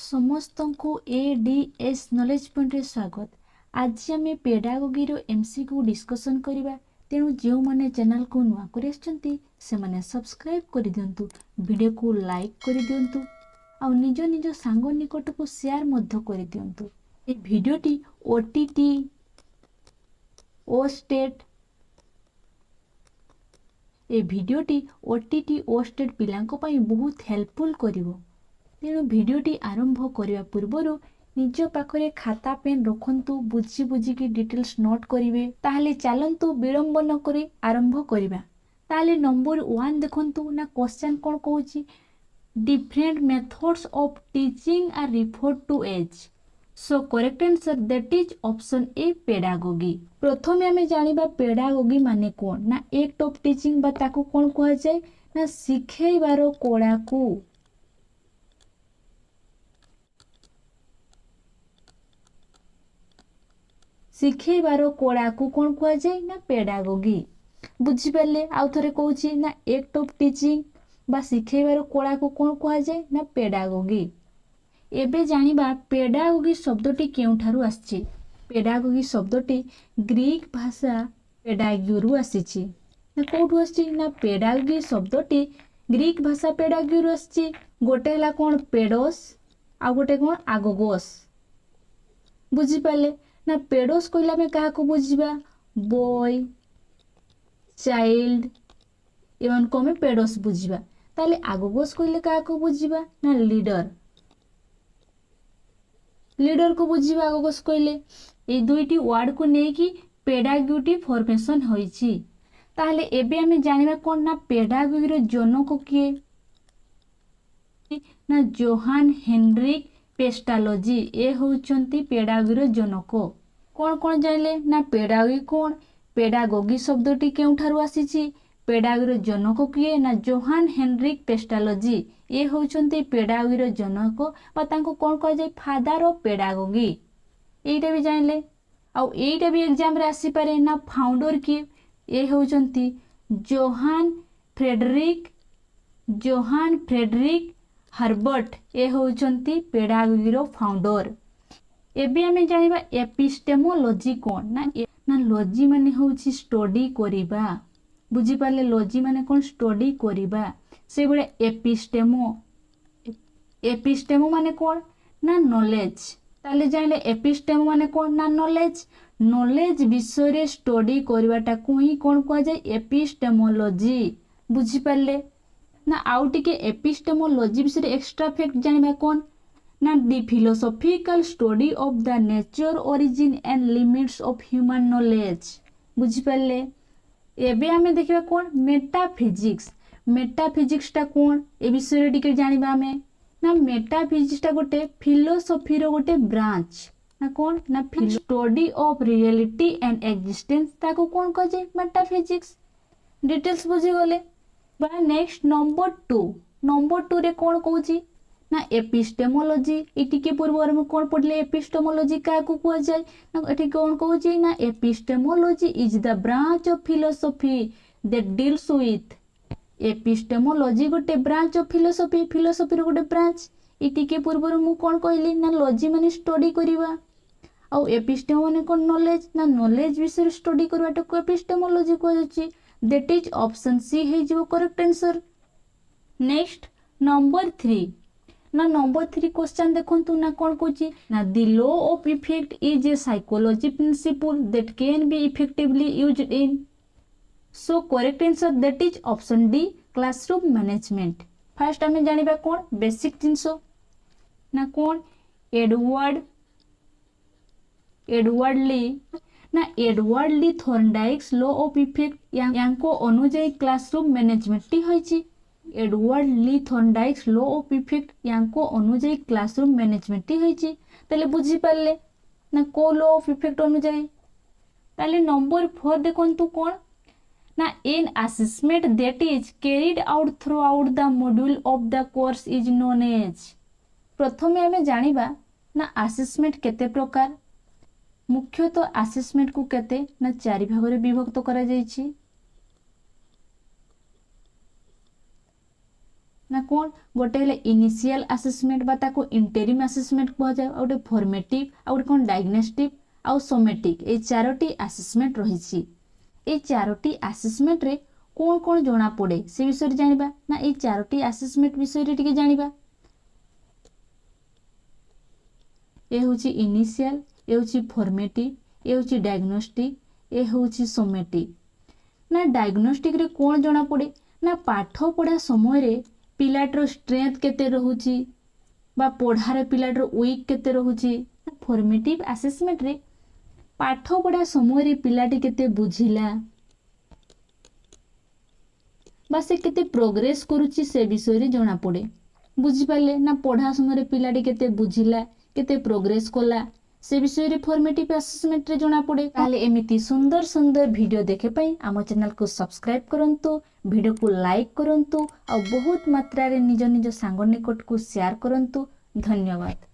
समस्त को ADS knowledge point रे स्वागत। आज आम पेडागोगी रो एमसीक्यू डिस्कशन करबा। तेणु जो माने चैनल को नुआ कर से माने सब्सक्राइब कर दियंतु, वीडियो को लाइक कर दियंतु और निज निज सांग निकट को शेयर मध्य कर दियंतु। ए वीडियोटी ओटीटी ओस्टेट ओस्टेट पिलांको पई बहुत हेल्पफुल करिवो। तेणु भिडियोटी आरंभ करने पूर्वर निज पाखरे खाता पेन रखंतु, बुझी बुझिकी डिटेल्स नोट करिवे। ताहले चलंतु विलंब न करी आरंभ करिबा। ताहले नंबर 1 देखंतु ना क्वेश्चन कोन कहूची, different methods of teaching are referred to as. So correct answer that is option A pedagogy. प्रथमे आमे जानिबा पेडागोगी माने कोन ना एक्ट ऑफ टीचिंग बा ताकू कोन कहै जाय ना सिखेइबार कला को। शिखेबार कला को कौन कह जाए ना पेडागोगी। बुझिपारे आउ थे कहूँ ना एक्ट ऑफ टीचिंग बा शिखेबार कला को कौन कह जाए ना पेडागोगी। एबे जानिबा पेडागोगी शब्दटी केउठारु आछि। पेडागोगी शब्दटी ग्रीक भाषा पेडाग्युरु आसीछि। ना कोठु आछि ना पेडागोगी शब्दटी ग्रीक भाषा पेडाग्युरु आछि। गोटे हला कोन पेडोस आ गोटे कोन आगोगोस। बुझिपारे ना पेडोस कहला में कहा को बुझिबा बॉय चाइल्ड एवन को में पेडोस बुझिबा। ताले आगोगोस कहले कहा को बुझिबा ना लीडर को बुझिबा। आगोगोस कहले ए दुईटी वर्ड को नेकी पेडागोगी फॉर्मेशन होईची। ताले एबे हमें जानिबा कोन ना पेडागोगी रो जनक किए ना जोहान हेनरिक पेस्टालोजी। ए होउचंती पेडागोगी रो जनक। कौन कौन जानिले ना पेडागोगी कोन, पेडागोगी शब्दटी केउठारु आसीछि, पेडागोगी रो जनक किए ना जोहान हेनरिक पेस्टालोजी। ए होउचंती पेडागोगी रो जनक बा तांको कोन कह जाय फादर ऑफ पेडागोगी। एइटा भी जानिले। आ एइटा भी एग्जाम रे आसी पारे ना फाउंडर किए। ए होउचंती जोहान फ्रेडरिक हर्बर्ट। ए होउचंती पेडागोगी रो फाउंडर। एबे हमें जानिबा एपिस्टेमोलॉजी कोन ना लॉजी माने होउची स्टडी करिबा। बुझी पाले लॉजी माने कोन स्टडी करिबा। से बडे एपिस्टेमो माने कोन ना नॉलेज। ताले जानिले एपिस्टेमो माने कोन ना नॉलेज विषय रे स्टडी करिवाटा को ही कोन कह जाय एपिस्टेमोलॉजी। बुझी पाले ना आउ टिके एपिस्टेमोलॉजी विषय एक्स्ट्रा फैक्ट जानिबा कोन ना the philosophical study of the nature origin and limits of human knowledge. बुझी पाले। एबे हमें देखिबा कोन मेटाफिजिक्स टा कोन ए विषय टिके जानिबा हमें ना मेटाफिजिक्स टा गोटे फिलोसॉफी रो गोटे ब्रांच ना कोन ना study of reality and existence ताको कोन कह जाय मेटाफिजिक्स। डिटेल्स बुझी गले बा। नेक्स्ट नंबर 2 रे कोन कहूची ना एपिस्टेमोलॉजी। इटी के पूर्व में कौन पढ़ले एपिस्टेमोलॉजी क्या को कह जाए ना एठी कौन कहूची ना epistemology is the branch of philosophy that deals with. Epistemology गोटे ब्रांच ऑफ फिलोसॉफी रो गोटे ब्रांच। इटी के पूर्व में कौन कहली ना लॉजी माने स्टडी करिवा और एपिस्टेमो माने कौन नॉलेज ना नॉलेज विषय स्टडी करवाटा को एपिस्टेमोलॉजी कहूची। दैट इज ऑप्शन सी है जो करेक्ट आंसर। नेक्स्ट नंबर 3 ना नंबर 3 क्वेश्चन देखंतु ना कौन कहूची ना the law of effect is a psychology principle that can be effectively used in. So correct answer that is option D classroom management. First हमें जानिबा कोन बेसिक जिंसो ना कोन Edward Lee Thorndike's law of effect यांको अनुଯାयी classroom management टी होईची। Edward Lee Thorndike's law of effect यांको अनुଯାयी क्लासरूम मैनेजमेंट टी होईची। ताले बुझी पारले ना को लॉ ऑफ इफेक्ट अनुଯାयी। ताले नंबर 4 देखंतु कोन ना an assessment that is carried out throughout the module of the course is known as. प्रथमे हमें जानिबा ना असेसमेंट केते प्रकार। मुख्यतः असेसमेंट को केते ना 4 भाग रे विभक्त करा जायछि। ना कौन गोटे हेले इनिशियल असेसमेंट बा ताको इंटरिम असेसमेंट कह जाय आ गोटे फॉर्मेटिव आ गोटे कोन डायग्नोस्टिक आ सोमेटिक ए चारोटी असेसमेंट रहिछि ए चारोटी असेसमेंट रे कोन कोन जणा पड़े से विषय रे जानिबा ना ए चारोटी असेसमेंट विषय रे टिके जानिबा ए होछि इनिशियल ए होछि फॉर्मेटिव ए होछि डायग्नोस्टिक ए होछि सोमेटिक ना डायग्नोस्टिक रे कोन जणा पड़े ना पाठ पढ़ा समय रे पिलाटर स्ट्रेंथ केते रहुछि बा पढ़ारे पिलाटर वीक केते रहुछि फॉर्मेटिव असेसमेंट रे पाठ पढ़ा समय रे पिलाटी केते बुझिला बा से केते प्रोग्रेस करूछि से विषय रे जणा पड़े बुझि पाले ना पढ़ा समय रे पिलाटी केते बुझिला केते प्रोग्रेस कला से विषय रे फॉर्मेटिव असेसमेंट रे जणा पड़े ताले एमिति सुंदर सुंदर वीडियो देखे पई आम चैनल को सब्सक्राइब करंतु वीडियो को लाइक करंतु और बहुत मात्रा रे निज निज सांग निकट को शेयर करंतु धन्यवाद।